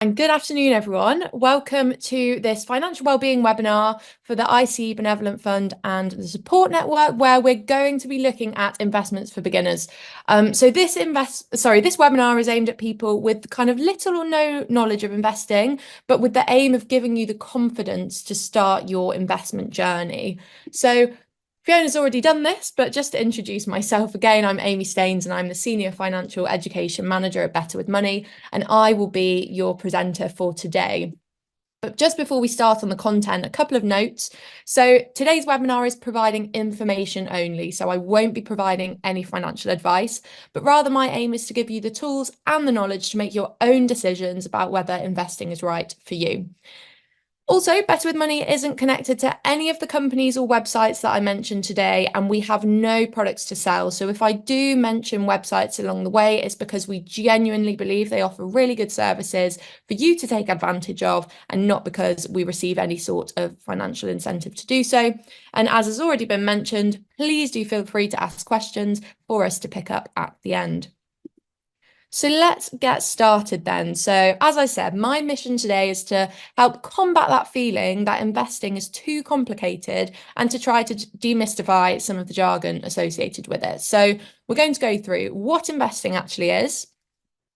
And good afternoon, everyone. Welcome to this financial wellbeing webinar for the IC Benevolent Fund and the Support Network, where we're going to be looking at investments for beginners. This webinar is aimed at people with kind of little or no knowledge of investing, but with the aim of giving you the confidence to start your investment journey. So Fiona's already done this, but just to introduce myself again, I'm Amy Staines and I'm the Senior Financial Education Manager at Better with Money, and I will be your presenter for today. But just before we start on the content, a couple of notes. So today's webinar is providing information only, so I won't be providing any financial advice, but rather my aim is to give you the tools and the knowledge to make your own decisions about whether investing is right for you. Also, Better with Money isn't connected to any of the companies or websites that I mentioned today, and we have no products to sell. So if I do mention websites along the way, it's because we genuinely believe they offer really good services for you to take advantage of, and not because we receive any sort of financial incentive to do so. And as has already been mentioned, please do feel free to ask questions for us to pick up at the end. So let's get started then. So as I said, my mission today is to help combat that feeling that investing is too complicated and to try to demystify some of the jargon associated with it. So we're going to go through what investing actually is,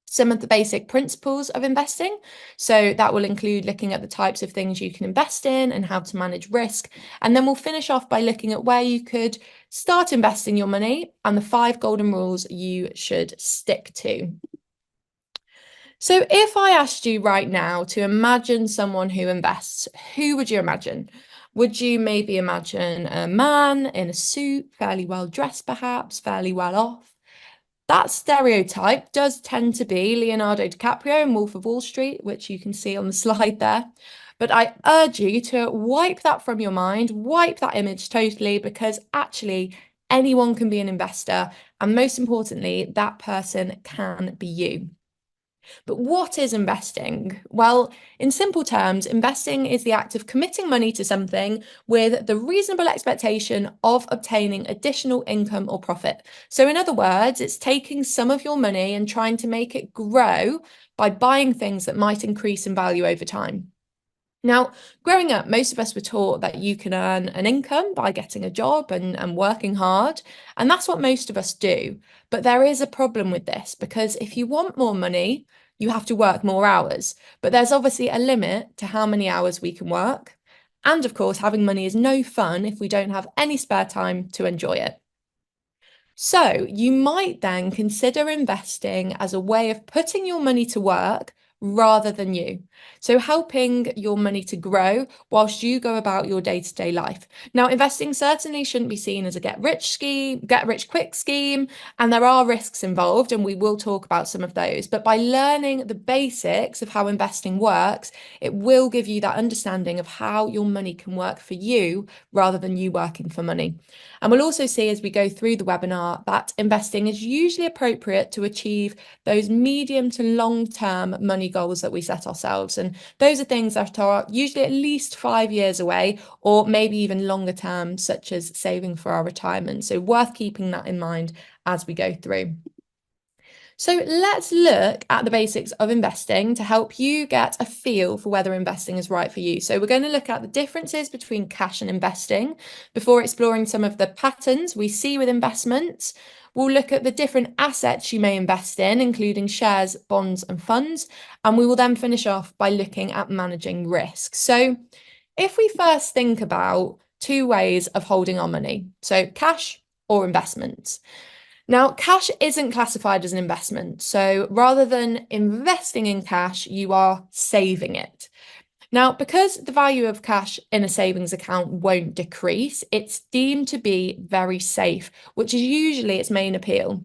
some of the basic principles of investing. So that will include looking at the types of things you can invest in and how to manage risk. And then we'll finish off by looking at where you could start investing your money and the 5 golden rules you should stick to. So if I asked you right now to imagine someone who invests, who would you imagine? Would you maybe imagine a man in a suit, fairly well dressed perhaps, fairly well off? That stereotype does tend to be Leonardo DiCaprio in Wolf of Wall Street, which you can see on the slide there. But I urge you to wipe that from your mind, wipe that image totally, because actually anyone can be an investor. And most importantly, that person can be you. But what is investing? Well, in simple terms, investing is the act of committing money to something with the reasonable expectation of obtaining additional income or profit. So in other words, it's taking some of your money and trying to make it grow by buying things that might increase in value over time. Now, growing up, most of us were taught that you can earn an income by getting a job and working hard, and that's what most of us do. But there is a problem with this, because if you want more money, you have to work more hours. But there's obviously a limit to how many hours we can work. And of course, having money is no fun if we don't have any spare time to enjoy it. So you might then consider investing as a way of putting your money to work rather than you. So helping your money to grow whilst you go about your day-to-day life. Now, investing certainly shouldn't be seen as a get rich quick scheme, and there are risks involved, and we will talk about some of those. But by learning the basics of how investing works, it will give you that understanding of how your money can work for you rather than you working for money. And we'll also see as we go through the webinar that investing is usually appropriate to achieve those medium to long-term money goals that we set ourselves. And those are things that are usually at least 5 years away, or maybe even longer term, such as saving for our retirement. So worth keeping that in mind as we go through. So let's look at the basics of investing to help you get a feel for whether investing is right for you. So we're going to look at the differences between cash and investing before exploring some of the patterns we see with investments. We'll look at the different assets you may invest in, including shares, bonds, and funds. And we will then finish off by looking at managing risk. So if we first think about 2 ways of holding our money, so cash or investments. Now, cash isn't classified as an investment. So rather than investing in cash, you are saving it. Now, because the value of cash in a savings account won't decrease, it's deemed to be very safe, which is usually its main appeal.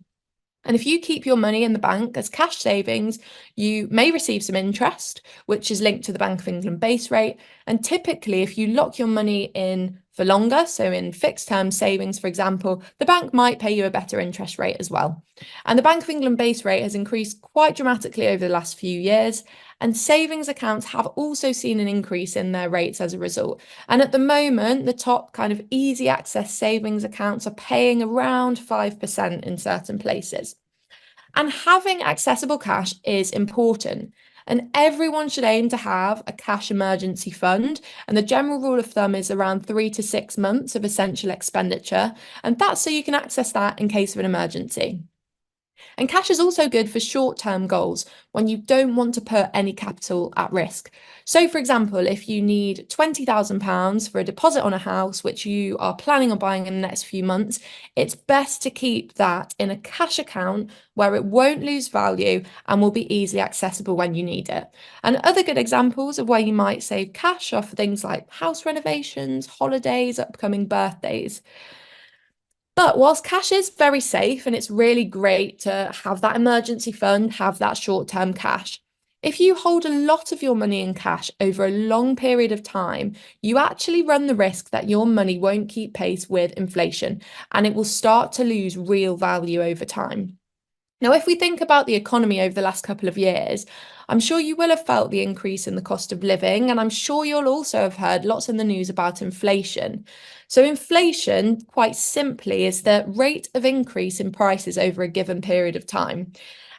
And if you keep your money in the bank as cash savings, you may receive some interest, which is linked to the Bank of England base rate. And typically, if you lock your money in for longer, so in fixed term savings, for example, the bank might pay you a better interest rate as well. And the Bank of England base rate has increased quite dramatically over the last few years. And savings accounts have also seen an increase in their rates as a result. And at the moment, the top kind of easy access savings accounts are paying around 5% in certain places. And having accessible cash is important. And everyone should aim to have a cash emergency fund. And the general rule of thumb is around 3 to 6 months of essential expenditure. And that's so you can access that in case of an emergency. And cash is also good for short-term goals when you don't want to put any capital at risk. So, for example, if you need £20,000 for a deposit on a house, which you are planning on buying in the next few months, it's best to keep that in a cash account where it won't lose value and will be easily accessible when you need it. And other good examples of where you might save cash are for things like house renovations, holidays, upcoming birthdays. But whilst cash is very safe and it's really great to have that emergency fund, have that short-term cash, if you hold a lot of your money in cash over a long period of time, you actually run the risk that your money won't keep pace with inflation and it will start to lose real value over time. Now, if we think about the economy over the last couple of years, I'm sure you will have felt the increase in the cost of living, and I'm sure you'll also have heard lots in the news about inflation. So, inflation, quite simply, is the rate of increase in prices over a given period of time.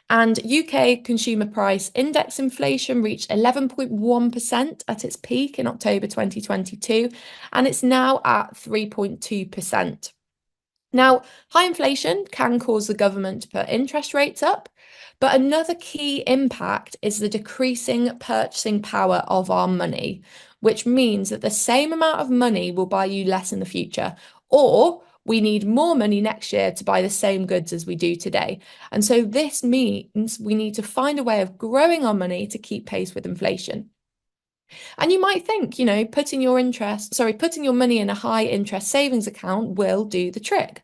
And UK consumer price index inflation reached 11.1% at its peak in October 2022, and it's now at 3.2%. Now, high inflation can cause the government to put interest rates up, but another key impact is the decreasing purchasing power of our money, which means that the same amount of money will buy you less in the future, or we need more money next year to buy the same goods as we do today. And so this means we need to find a way of growing our money to keep pace with inflation. And you might think, putting your money in a high interest savings account will do the trick.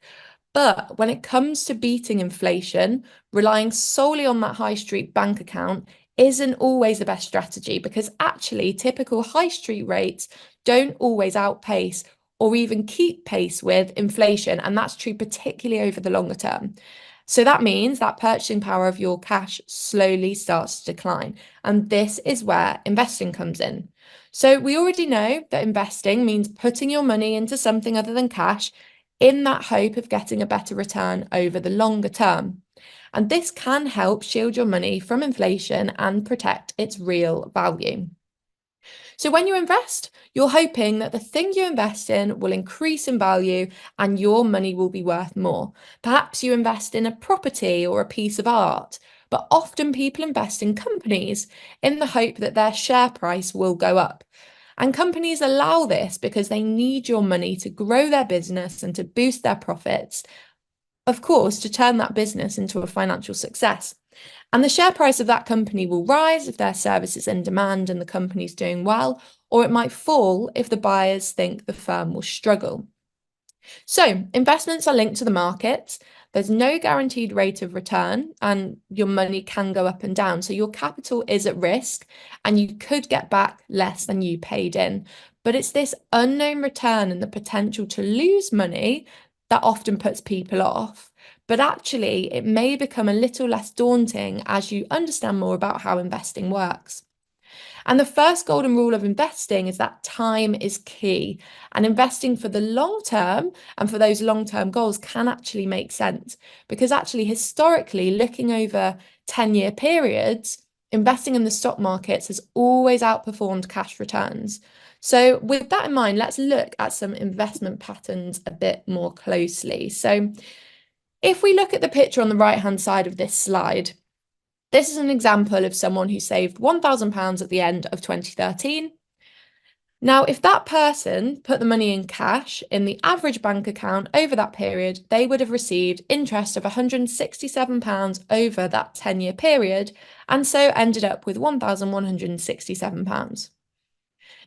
But when it comes to beating inflation, relying solely on that high street bank account isn't always the best strategy because actually typical high street rates don't always outpace or even keep pace with inflation. And that's true particularly over the longer term. So that means that purchasing power of your cash slowly starts to decline. And this is where investing comes in. So we already know that investing means putting your money into something other than cash in that hope of getting a better return over the longer term. And this can help shield your money from inflation and protect its real value. So when you invest, you're hoping that the thing you invest in will increase in value and your money will be worth more. Perhaps you invest in a property or a piece of art, but often people invest in companies in the hope that their share price will go up. And companies allow this because they need your money to grow their business and to boost their profits, of course, to turn that business into a financial success. And the share price of that company will rise if their service is in demand and the company's doing well, or it might fall if the buyers think the firm will struggle. So investments are linked to the markets. There's no guaranteed rate of return and your money can go up and down. So your capital is at risk and you could get back less than you paid in. But it's this unknown return and the potential to lose money that often puts people off. But actually, it may become a little less daunting as you understand more about how investing works. And the first golden rule of investing is that time is key. And investing for the long term and for those long-term goals can actually make sense because actually historically, looking over 10-year periods, investing in the stock markets has always outperformed cash returns. So with that in mind, let's look at some investment patterns a bit more closely. So if we look at the picture on the right-hand side of this slide, this is an example of someone who saved £1,000 at the end of 2013. Now, if that person put the money in cash in the average bank account over that period, they would have received interest of £167 over that 10-year period, and so ended up with £1,167.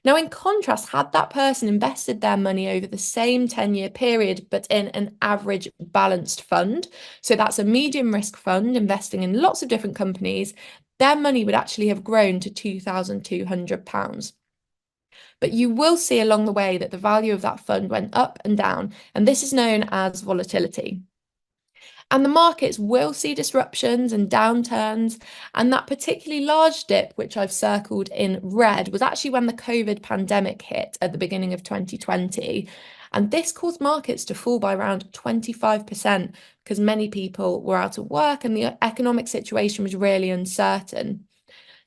Now, in contrast, had that person invested their money over the same 10-year period, but in an average balanced fund, so that's a medium risk fund investing in lots of different companies, their money would actually have grown to £2,200. But you will see along the way that the value of that fund went up and down, and this is known as volatility. And the markets will see disruptions and downturns. And that particularly large dip, which I've circled in red, was actually when the COVID pandemic hit at the beginning of 2020. And this caused markets to fall by around 25% because many people were out of work and the economic situation was really uncertain.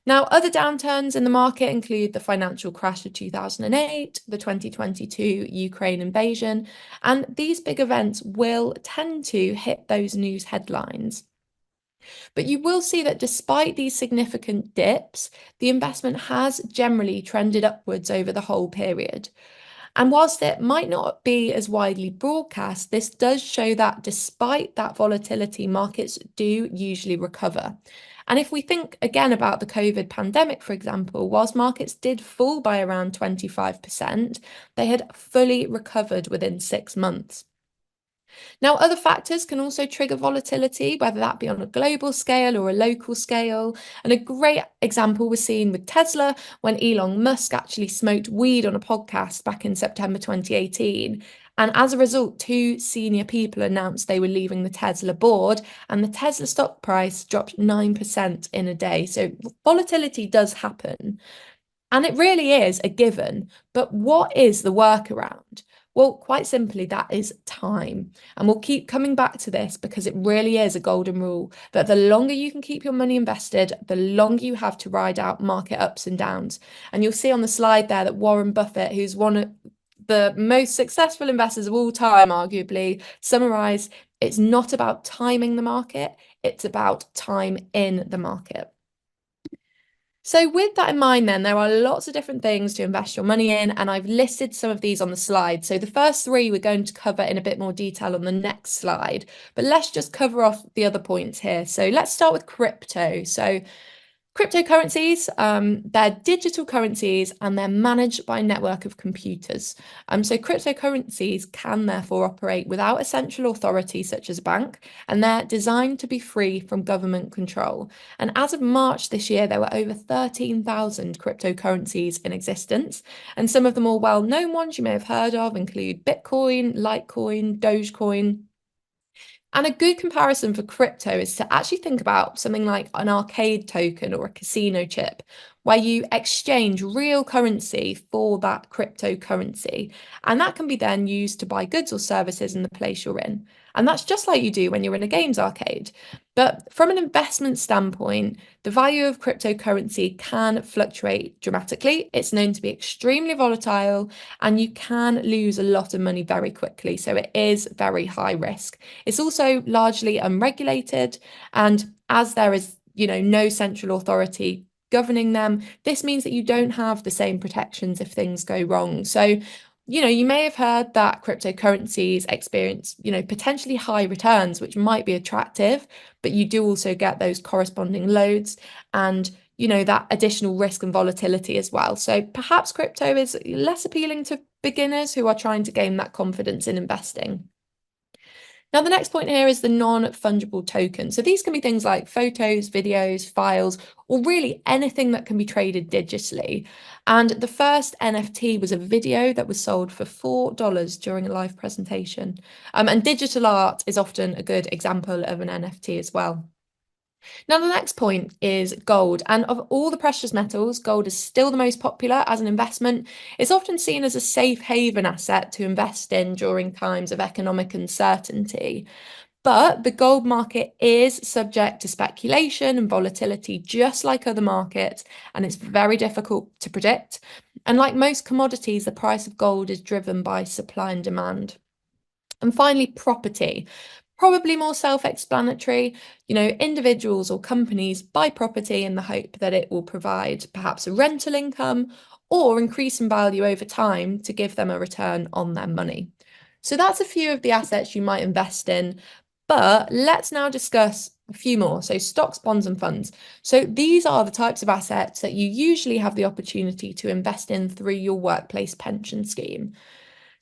Now, other downturns in the market include the financial crash of 2008, the 2022 Ukraine invasion, and these big events will tend to hit those news headlines. But you will see that despite these significant dips, the investment has generally trended upwards over the whole period. And whilst it might not be as widely broadcast, this does show that despite that volatility, markets do usually recover. And if we think again about the COVID pandemic, for example, whilst markets did fall by around 25%, they had fully recovered within 6 months. Now, other factors can also trigger volatility, whether that be on a global scale or a local scale. And a great example was seen with Tesla when Elon Musk actually smoked weed on a podcast back in September 2018. And as a result, two senior people announced they were leaving the Tesla board, and the Tesla stock price dropped 9% in a day. So volatility does happen. And it really is a given. But what is the workaround? Well, quite simply, that is time. And we'll keep coming back to this because it really is a golden rule that the longer you can keep your money invested, the longer you have to ride out market ups and downs. And you'll see on the slide there that Warren Buffett, who's one of the most successful investors of all time, arguably, summarized it's not about timing the market, it's about time in the market. So with that in mind, then, there are lots of different things to invest your money in, and I've listed some of these on the slide. So the first three we're going to cover in a bit more detail on the next slide, but let's just cover off the other points here. So let's start with crypto. So cryptocurrencies, they're digital currencies and they're managed by a network of computers. So cryptocurrencies can therefore operate without a central authority such as a bank, and they're designed to be free from government control. And as of March this year, there were over 13,000 cryptocurrencies in existence. And some of the more well-known ones you may have heard of include Bitcoin, Litecoin, Dogecoin. And a good comparison for crypto is to actually think about something like an arcade token or a casino chip, where you exchange real currency for that cryptocurrency. And that can be then used to buy goods or services in the place you're in. And that's just like you do when you're in a games arcade. But from an investment standpoint, the value of cryptocurrency can fluctuate dramatically. It's known to be extremely volatile, and you can lose a lot of money very quickly. So it is very high risk. It's also largely unregulated, and as there is, no central authority governing them, this means that you don't have the same protections if things go wrong. So, you may have heard that cryptocurrencies experience, potentially high returns, which might be attractive, but you do also get those corresponding loads and, that additional risk and volatility as well. So perhaps crypto is less appealing to beginners who are trying to gain that confidence in investing. Now, the next point here is the non-fungible token. So these can be things like photos, videos, files, or really anything that can be traded digitally. And the first NFT was a video that was sold for $4 during a live presentation. And digital art is often a good example of an NFT as well. Now, the next point is gold. And of all the precious metals, gold is still the most popular as an investment. It's often seen as a safe haven asset to invest in during times of economic uncertainty. But the gold market is subject to speculation and volatility, just like other markets, and it's very difficult to predict. And like most commodities, the price of gold is driven by supply and demand. And finally, property. Probably more self-explanatory. Individuals or companies buy property in the hope that it will provide perhaps a rental income or increase in value over time to give them a return on their money. So that's a few of the assets you might invest in, but let's now discuss a few more. So stocks, bonds, and funds. So these are the types of assets that you usually have the opportunity to invest in through your workplace pension scheme.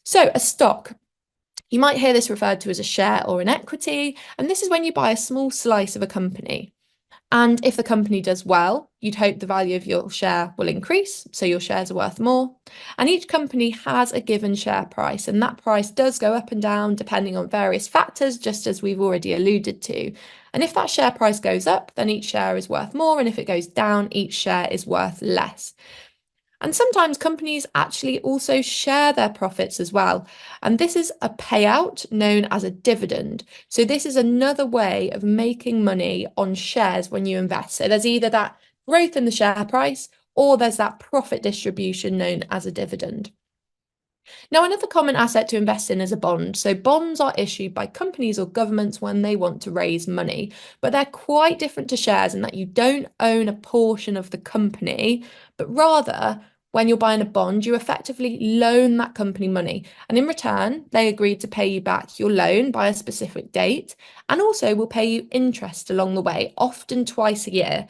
So a stock. You might hear this referred to as a share or an equity, and this is when you buy a small slice of a company. And if the company does well, you'd hope the value of your share will increase, so your shares are worth more. And each company has a given share price, and that price does go up and down depending on various factors, just as we've already alluded to. And if that share price goes up, then each share is worth more, and if it goes down, each share is worth less. And sometimes companies actually also share their profits as well. And this is a payout known as a dividend. So this is another way of making money on shares when you invest. So there's either that growth in the share price, or there's that profit distribution known as a dividend. Now, another common asset to invest in is a bond. So bonds are issued by companies or governments when they want to raise money, but they're quite different to shares in that you don't own a portion of the company, but rather when you're buying a bond, you effectively loan that company money. And in return, they agreed to pay you back your loan by a specific date and also will pay you interest along the way, often twice a year.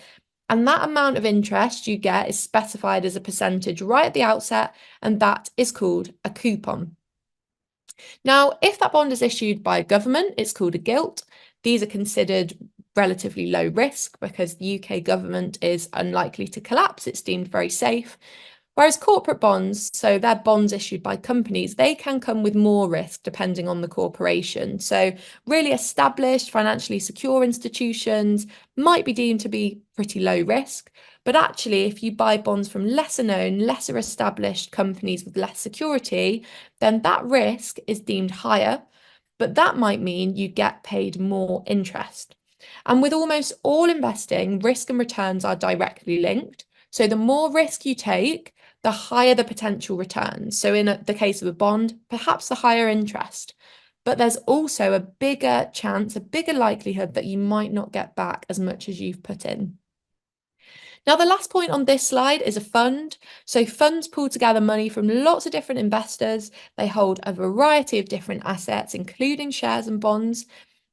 And that amount of interest you get is specified as a percentage right at the outset, and that is called a coupon. Now, if that bond is issued by a government, it's called a gilt. These are considered relatively low risk because the UK government is unlikely to collapse. It's deemed very safe. Whereas corporate bonds, so they're bonds issued by companies, they can come with more risk depending on the corporation. So really established, financially secure institutions might be deemed to be pretty low risk. But actually, if you buy bonds from lesser known, lesser established companies with less security, then that risk is deemed higher. But that might mean you get paid more interest. And with almost all investing, risk and returns are directly linked. So the more risk you take, the higher the potential returns. So in the case of a bond, perhaps the higher interest. But there's also a bigger chance, a bigger likelihood that you might not get back as much as you've put in. Now, the last point on this slide is a fund. So funds pull together money from lots of different investors. They hold a variety of different assets, including shares and bonds.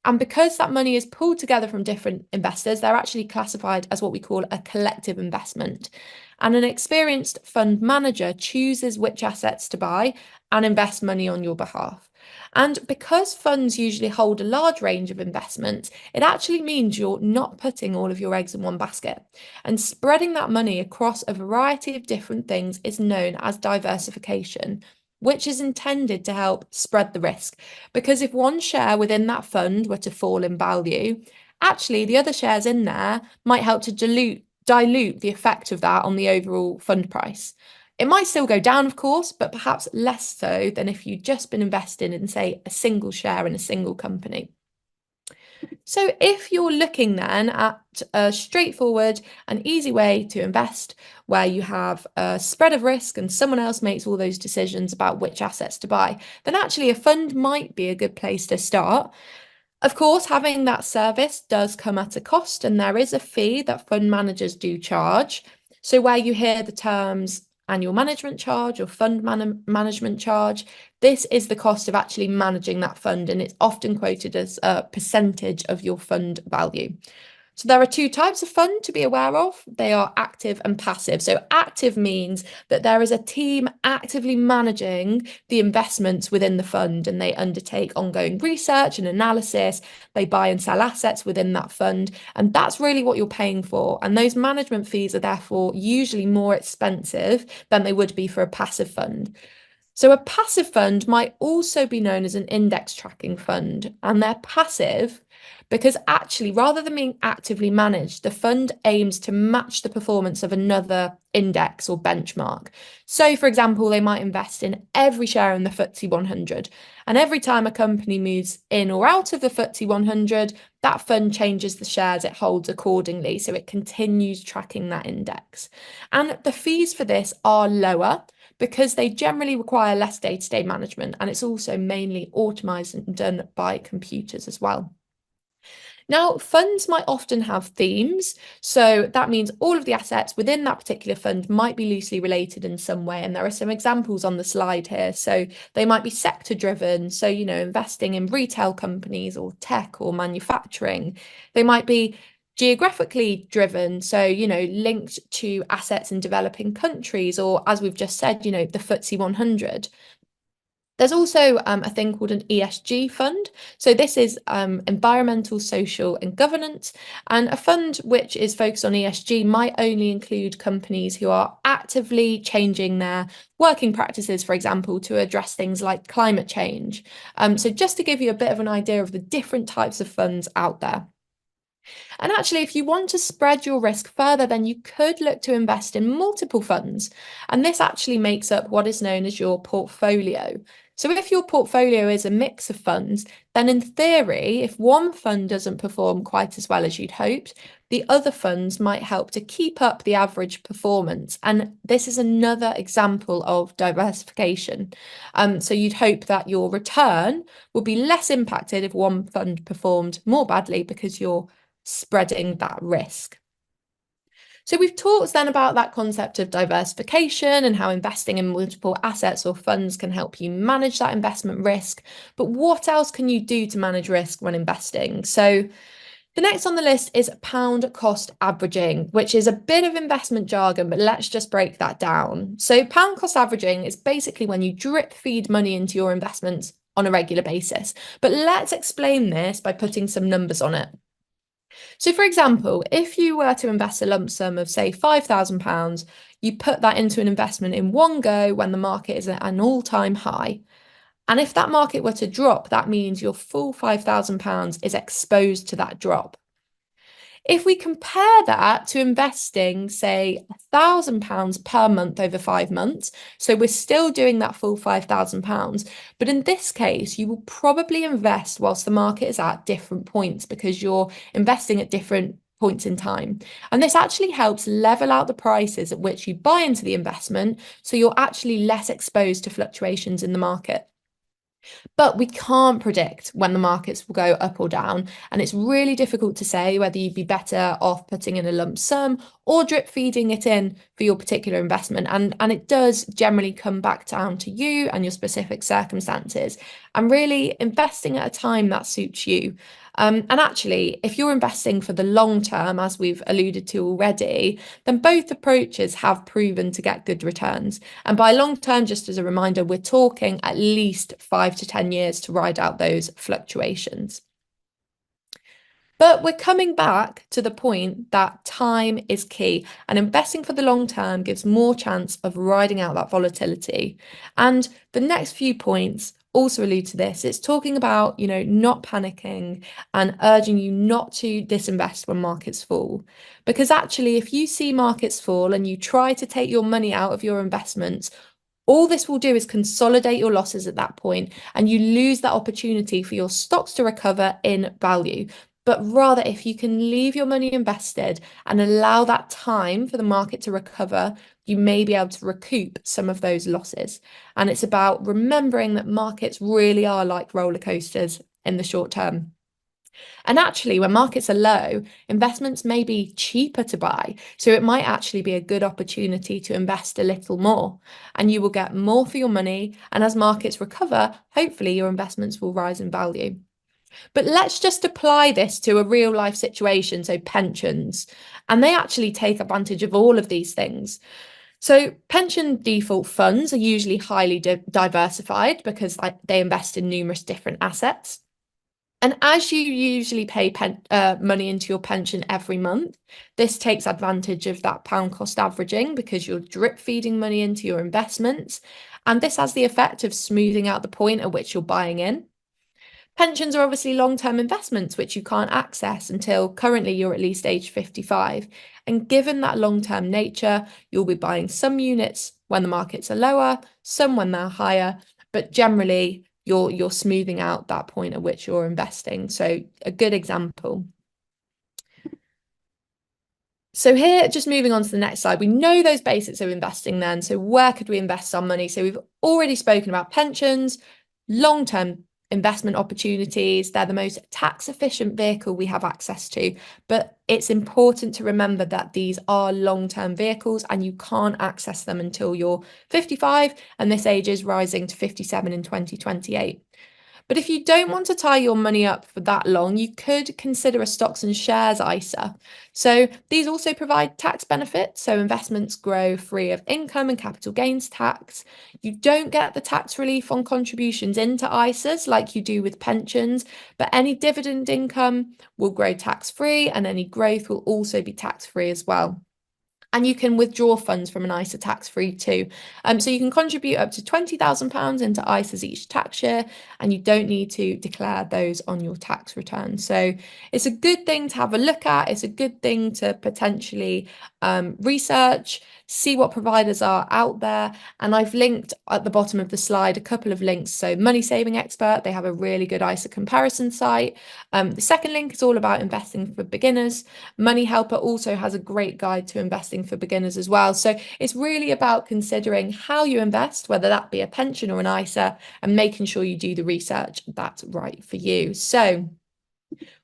And because that money is pulled together from different investors, they're actually classified as what we call a collective investment. And an experienced fund manager chooses which assets to buy and invest money on your behalf. And because funds usually hold a large range of investments, it actually means you're not putting all of your eggs in one basket. And spreading that money across a variety of different things is known as diversification, which is intended to help spread the risk. Because if one share within that fund were to fall in value, actually the other shares in there might help to dilute the effect of that on the overall fund price. It might still go down, of course, but perhaps less so than if you'd just been investing in, say, a single share in a single company. So if you're looking then at a straightforward and easy way to invest where you have a spread of risk and someone else makes all those decisions about which assets to buy, then actually a fund might be a good place to start. Of course, having that service does come at a cost, and there is a fee that fund managers do charge. So where you hear the terms annual management charge or fund management charge, this is the cost of actually managing that fund, and it's often quoted as a percentage of your fund value. So there are two types of fund to be aware of. They are active and passive. So active means that there is a team actively managing the investments within the fund, and they undertake ongoing research and analysis. They buy and sell assets within that fund, and that's really what you're paying for. And those management fees are therefore usually more expensive than they would be for a passive fund. So a passive fund might also be known as an index tracking fund, and they're passive because actually, rather than being actively managed, the fund aims to match the performance of another index or benchmark. So, for example, they might invest in every share in the FTSE 100, and every time a company moves in or out of the FTSE 100, that fund changes the shares it holds accordingly, so it continues tracking that index. And the fees for this are lower because they generally require less day-to-day management, and it's also mainly automated and done by computers as well. Now, funds might often have themes. So that means all of the assets within that particular fund might be loosely related in some way. And there are some examples on the slide here. So they might be sector driven. So, investing in retail companies or tech or manufacturing. They might be geographically driven. So, linked to assets in developing countries, or as we've just said, the FTSE 100. There's also a thing called an ESG fund. So this is environmental, social and governance. And a fund which is focused on ESG might only include companies who are actively changing their working practices, for example, to address things like climate change. So just to give you a bit of an idea of the different types of funds out there. And actually, if you want to spread your risk further, then you could look to invest in multiple funds. And this actually makes up what is known as your portfolio. So if your portfolio is a mix of funds, then in theory, if one fund doesn't perform quite as well as you'd hoped, the other funds might help to keep up the average performance. And this is another example of diversification. So you'd hope that your return will be less impacted if one fund performed more badly because you're spreading that risk. So we've talked then about that concept of diversification and how investing in multiple assets or funds can help you manage that investment risk. But what else can you do to manage risk when investing? So the next on the list is pound cost averaging, which is a bit of investment jargon, but let's just break that down. So pound cost averaging is basically when you drip feed money into your investments on a regular basis. But let's explain this by putting some numbers on it. So for example, if you were to invest a lump sum of say £5,000, you put that into an investment in one go when the market is at an all-time high. And if that market were to drop, that means your full £5,000 is exposed to that drop. If we compare that to investing, say, £1,000 per month over 5 months, so we're still doing that full £5,000, but in this case, you will probably invest whilst the market is at different points because you're investing at different points in time. And this actually helps level out the prices at which you buy into the investment, so you're actually less exposed to fluctuations in the market. But we can't predict when the markets will go up or down. And it's really difficult to say whether you'd be better off putting in a lump sum or drip feeding it in for your particular investment. And it does generally come back down to you and your specific circumstances. And really investing at a time that suits you. And actually, if you're investing for the long term, as we've alluded to already, then both approaches have proven to get good returns. And by long term, just as a reminder, we're talking at least 5 to 10 years to ride out those fluctuations. But we're coming back to the point that time is key, and investing for the long term gives more chance of riding out that volatility. And the next few points also allude to this. It's talking about, not panicking and urging you not to disinvest when markets fall. Because actually, if you see markets fall and you try to take your money out of your investments, all this will do is consolidate your losses at that point, and you lose that opportunity for your stocks to recover in value. But rather, if you can leave your money invested and allow that time for the market to recover, you may be able to recoup some of those losses. And it's about remembering that markets really are like roller coasters in the short term. And actually, when markets are low, investments may be cheaper to buy. So it might actually be a good opportunity to invest a little more, and you will get more for your money. And as markets recover, hopefully your investments will rise in value. But let's just apply this to a real life situation, so pensions, and they actually take advantage of all of these things. So pension default funds are usually highly diversified because they invest in numerous different assets. And as you usually pay money into your pension every month, this takes advantage of that pound cost averaging because you're drip feeding money into your investments. And this has the effect of smoothing out the point at which you're buying in. Pensions are obviously long-term investments, which you can't access until currently you're at least age 55. And given that long-term nature, you'll be buying some units when the markets are lower, some when they're higher, but generally you're smoothing out that point at which you're investing. So a good example. So here, just moving on to the next slide, we know those basics of investing then. So where could we invest our money? So we've already spoken about pensions, long-term investment opportunities. They're the most tax efficient vehicle we have access to, but it's important to remember that these are long-term vehicles and you can't access them until you're 55, and this age is rising to 57 in 2028. But if you don't want to tie your money up for that long, you could consider a stocks and shares ISA. So these also provide tax benefits. So investments grow free of income and capital gains tax. You don't get the tax relief on contributions into ISAs like you do with pensions, but any dividend income will grow tax-free, and any growth will also be tax-free as well. And you can withdraw funds from an ISA tax-free too. So you can contribute up to £20,000 into ISAs each tax year, and you don't need to declare those on your tax return. So it's a good thing to have a look at. It's a good thing to potentially research, see what providers are out there. And I've linked at the bottom of the slide a couple of links. So Money Saving Expert, they have a really good ISA comparison site. The second link is all about investing for beginners. Money Helper also has a great guide to investing for beginners as well. So it's really about considering how you invest, whether that be a pension or an ISA, and making sure you do the research that's right for you. So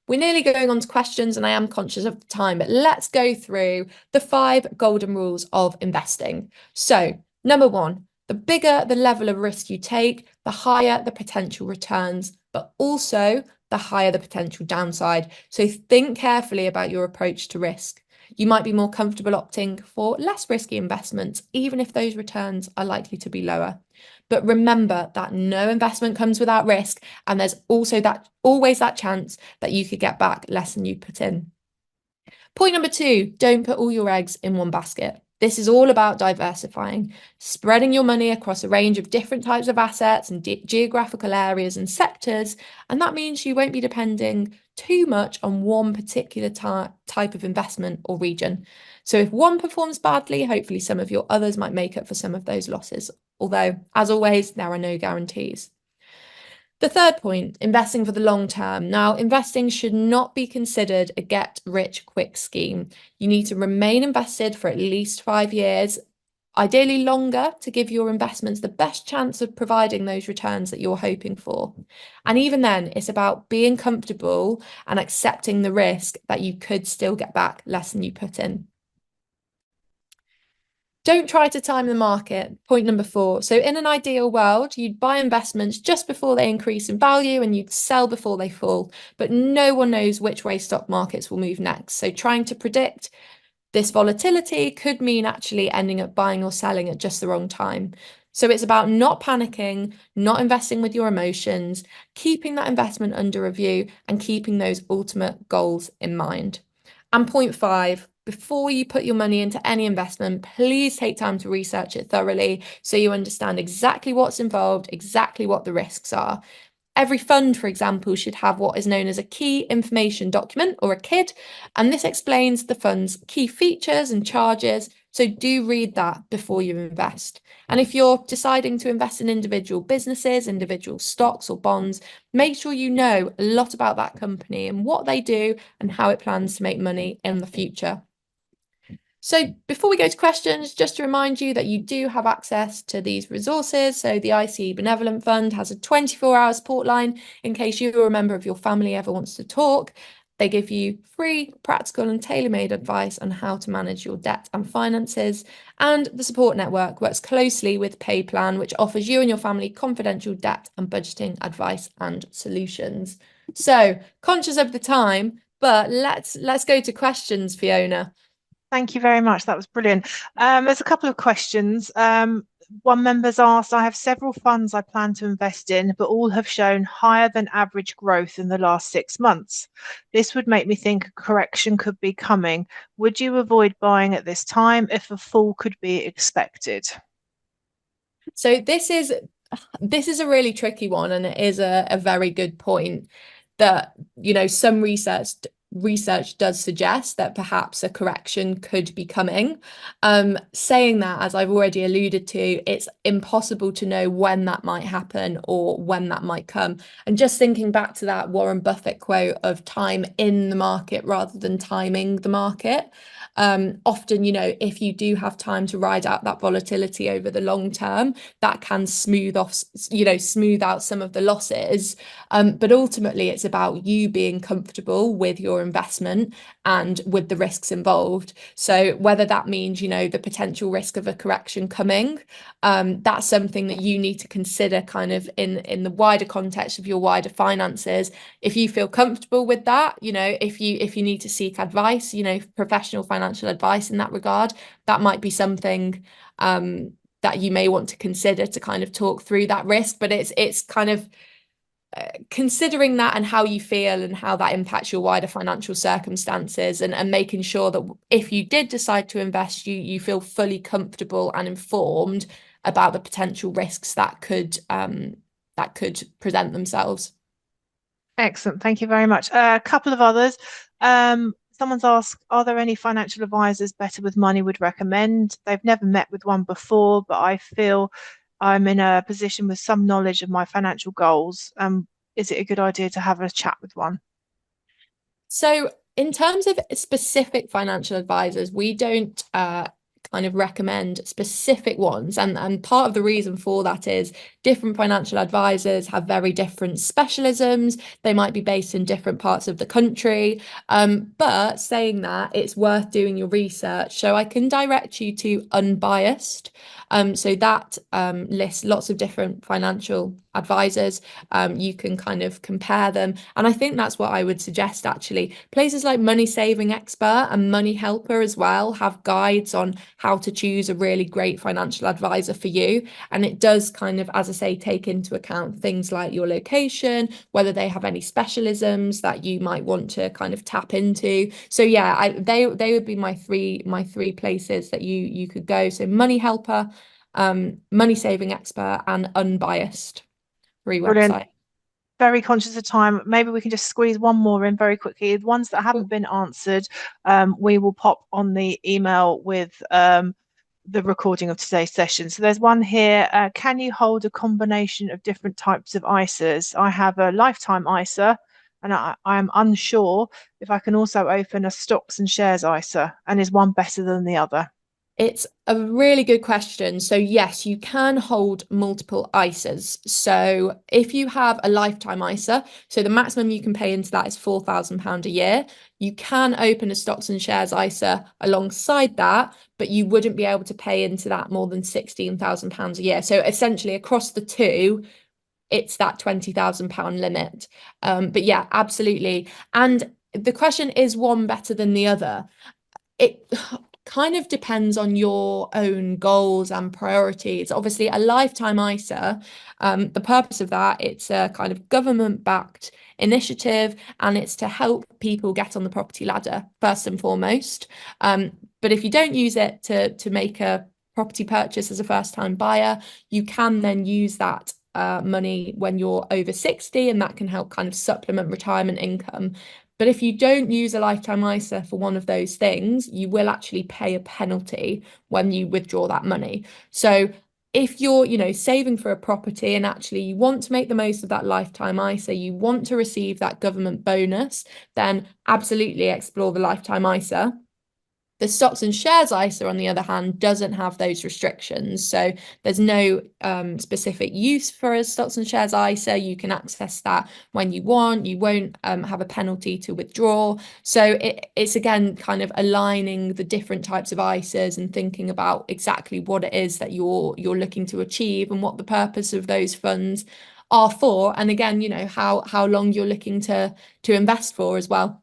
we're nearly going on to questions, and I am conscious of the time, but let's go through the 5 golden rules of investing. So, number 1, the bigger the level of risk you take, the higher the potential returns, but also the higher the potential downside. So think carefully about your approach to risk. You might be more comfortable opting for less risky investments, even if those returns are likely to be lower. But remember that no investment comes without risk, and there's also always that chance that you could get back less than you put in. Point number 2, don't put all your eggs in one basket. This is all about diversifying, spreading your money across a range of different types of assets and geographical areas and sectors, and that means you won't be depending too much on one particular type of investment or region. So if one performs badly, hopefully some of your others might make up for some of those losses. Although, as always, there are no guarantees. The third point, investing for the long term. Now, investing should not be considered a get-rich-quick scheme. You need to remain invested for at least 5 years, ideally longer, to give your investments the best chance of providing those returns that you're hoping for. And even then, it's about being comfortable and accepting the risk that you could still get back less than you put in. Don't try to time the market. Point number 4. So in an ideal world, you'd buy investments just before they increase in value and you'd sell before they fall. But no one knows which way stock markets will move next. So trying to predict this volatility could mean actually ending up buying or selling at just the wrong time. So it's about not panicking, not investing with your emotions, keeping that investment under review and keeping those ultimate goals in mind. And point 5, before you put your money into any investment, please take time to research it thoroughly so you understand exactly what's involved, exactly what the risks are. Every fund, for example, should have what is known as a key information document, or a KID, and this explains the fund's key features and charges. So do read that before you invest. And if you're deciding to invest in individual businesses, individual stocks or bonds, make sure you know a lot about that company and what they do and how it plans to make money in the future. So before we go to questions, just to remind you that you do have access to these resources. So the ICE Benevolent Fund has a 24-hour support line in case you or a member of your family ever wants to talk. They give you free, practical and tailor-made advice on how to manage your debt and finances. And the support network works closely with PayPlan, which offers you and your family confidential debt and budgeting advice and solutions. So conscious of the time, but let's go to questions, Fiona. Thank you very much. That was brilliant. There's a couple of questions. One member's asked, I have several funds I plan to invest in, but all have shown higher than average growth in the last 6 months. This would make me think a correction could be coming. Would you avoid buying at this time if a fall could be expected? So this is a really tricky one, and it is a very good point that, you know, some research does suggest that perhaps a correction could be coming. Saying that, as I've already alluded to, it's impossible to know when that might happen or when that might come. And just thinking back to that Warren Buffett quote of time in the market rather than timing the market. Often, you know, if you do have time to ride out that volatility over the long term, that can smooth out some of the losses. But ultimately, it's about you being comfortable with your investment and with the risks involved. So whether that means, you know, the potential risk of a correction coming, that's something that you need to consider kind of in the wider context of your wider finances. If you feel comfortable with that, you know, if you need to seek advice, you know, professional financial advice in that regard, that might be something that you may want to consider to kind of talk through that risk. But it's kind of considering that and how you feel and how that impacts your wider financial circumstances, and making sure that if you did decide to invest, you feel fully comfortable and informed about the potential risks that could present themselves. Excellent. Thank you very much. A couple of others. Someone's asked, are there any financial advisors Better with Money would recommend? They've never met with one before, but I feel I'm in a position with some knowledge of my financial goals. Is it a good idea to have a chat with one? So, in terms of specific financial advisors, we don't kind of recommend specific ones. And part of the reason for that is different financial advisors have very different specialisms. They might be based in different parts of the country. But saying that, it's worth doing your research. So I can direct you to Unbiased. So that lists lots of different financial advisors. You can kind of compare them. And I think that's what I would suggest actually. Places like Money Saving Expert and Money Helper as well have guides on how to choose a really great financial advisor for you. And it does kind of, as I say, take into account things like your location, whether they have any specialisms that you might want to kind of tap into. So yeah, they would be my three places that you could go. So Money Helper, Money Saving Expert, and Unbiased. Free Brilliant. website. Very conscious of time. Maybe we can just squeeze one more in very quickly. The ones that haven't been answered, we will pop on the email with the recording of today's session. So there's one here. Can you hold a combination of different types of ISAs? I have a lifetime ISA, and I'm unsure if I can also open a stocks and shares ISA, and is one better than the other? It's a really good question. So yes, you can hold multiple ISAs. So if you have a lifetime ISA, so the maximum you can pay into that is £4,000 a year. You can open a stocks and shares ISA alongside that, but you wouldn't be able to pay into that more than £16,000 a year. So essentially across the two, it's that £20,000 limit. But yeah, absolutely. And the question, is one better than the other? It kind of depends on your own goals and priorities. Obviously, a lifetime ISA, the purpose of that, it's a kind of government-backed initiative, and it's to help people get on the property ladder first and foremost. But if you don't use it to make a property purchase as a first-time buyer, you can then use that money when you're over 60, and that can help kind of supplement retirement income. But if you don't use a lifetime ISA for one of those things, you will actually pay a penalty when you withdraw that money. So if you're, saving for a property and actually you want to make the most of that lifetime ISA, you want to receive that government bonus, then absolutely explore the lifetime ISA. The stocks and shares ISA, on the other hand, doesn't have those restrictions. So there's no specific use for a stocks and shares ISA. You can access that when you want. You won't have a penalty to withdraw. So it's again kind of aligning the different types of ISAs and thinking about exactly what it is that you're looking to achieve and what the purpose of those funds are for. And again, how long you're looking to invest for as well.